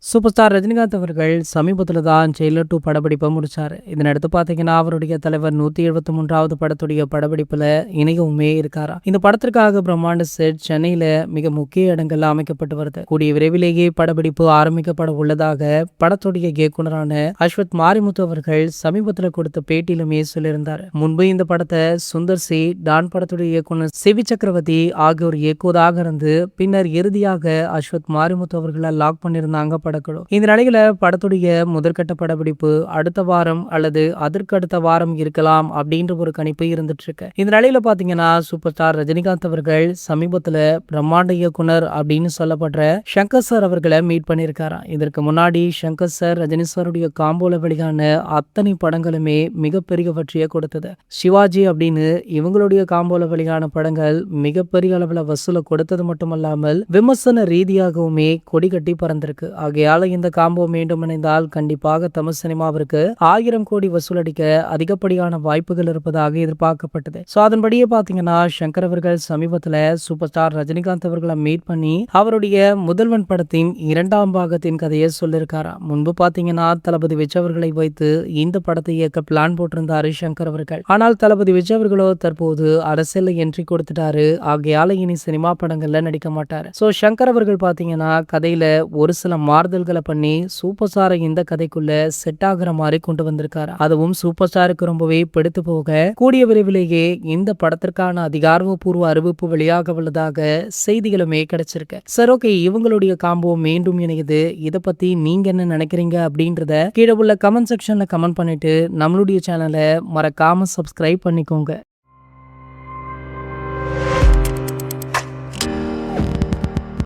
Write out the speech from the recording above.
Super star Rajinikanth அவர்கள் சமீபத்தில் தான் ஜெயிலர் 2 படப்பிடிப்பை முடிச்சாரு. இதனடுத்து பார்த்தீங்கன்னா, அவருடைய தலைவர் 173வது படத்துடைய படப்பிடிப்புல இணையவுமே இருக்காராம். இந்த படத்திற்காக பிரம்மாண்ட செட் சென்னையில மிக முக்கிய இடங்கள்ல அமைக்கப்பட்டு வருது. கூடிய விரைவிலேயே படப்பிடிப்பு ஆரம்பிக்கப்பட உள்ளதாக படத்துடைய இயக்குனரான அஸ்வத் மாரிமுத்து அவர்கள் சமீபத்தில் கொடுத்த பேட்டியிலுமே சொல்லியிருந்தாரு. முன்பு இந்த படத்தை சுந்தர் சி, டான் படத்துடைய இயக்குனர் சிவி சக்கரவர்த்தி ஆகியோர் இயக்குவதாக இருந்து பின்னர் இறுதியாக அஸ்வத் மாரிமுத்து அவர்களை லாக் பண்ணியிருந்தாங்க படக்குழு. இந்த நிலையில படத்துடைய முதற்கட்ட படப்பிடிப்பு அடுத்த வாரம் அல்லது அதற்கு அடுத்த வாரம் இருக்கலாம் அப்படின்ற ஒரு கணிப்பு இருந்துட்டு இருக்கு. இந்த நிலையில பாத்தீங்கன்னா, சூப்பர் ஸ்டார் ரஜினிகாந்த் அவர்கள் சமீபத்துல பிரம்மாண்ட இயக்குனர் அப்படின்னு சொல்லப்படுற சங்கர் சார் அவர்களை மீட் பண்ணியிருக்காராம். இதற்கு முன்னாடி சங்கர் சார் ரஜினி சாருடைய காம்போல வெளியான அத்தனை படங்களுமே மிகப்பெரிய வெற்றியை கொடுத்தது. சிவாஜி அப்படின்னு இவங்களுடைய காம்போல வெளியான படங்கள் மிகப்பெரிய அளவுல வசூலை கொடுத்தது மட்டுமல்லாமல் விமர்சன ரீதியாகவுமே கொடி கட்டி பறந்திருக்கு. ஆகையால இந்த காம்போ மீண்டும் இணைந்தால் கண்டிப்பாக தமிழ் சினிமாவிற்கு 1000 கோடி வசூலடிக்க அதிகப்படியான வாய்ப்புகள் இருப்பதாக எதிர்பார்க்கப்பட்டது. சோ அதன்படியே பாத்தீங்கன்னா, சங்கர் அவர்கள் சமீபத்துல சூப்பர் ஸ்டார் ரஜினிகாந்த் அவர்களை மீட் பண்ணி அவருடைய முதல்வன் படத்தின் 2ஆம் பாகத்தின் கதையை சொல்லியிருக்காராம். முன்பு பாத்தீங்கன்னா, தளபதி விஜய் அவர்களை வைத்து இந்த படத்தை இயக்க பிளான் போட்டிருந்தாரு சங்கர் அவர்கள். ஆனால் தளபதி விஜய் அவர்களோ தற்போது அரசியல் என்ட்ரி கொடுத்துட்டாரு. ஆகையால இனி சினிமா படங்கள்ல நடிக்க மாட்டாரு. சோ சங்கர் அவர்கள் பாத்தீங்கன்னா, கதையில ஒரு சில மாறுதல்களை பண்ணி சூப்பர் ஸ்டாரை இந்த கதைக்குள்ள செட் ஆகுற மாதிரி கொண்டு வந்திருக்காரு. அதுவும் சூப்பர் ஸ்டாருக்கு ரொம்பவே பிடித்து போக கூடிய விரைவிலேயே இந்த படத்திற்கான அதிகாரப்பூர்வ அறிவிப்பு வெளியாக உள்ளதாக செய்திகளுமே கிடைச்சிருக்கு. சரி, ஓகே, இவங்களுடைய காம்போ மீண்டும் இணையுது. இதை பத்தி நீங்க என்ன நினைக்கிறீங்க அப்படின்றத கீழே உள்ள கமெண்ட் செக்ஷன்ல கமெண்ட் பண்ணிட்டு நம்மளுடைய சேனலை மறக்காம சப்ஸ்கிரைப் பண்ணிக்கோங்க.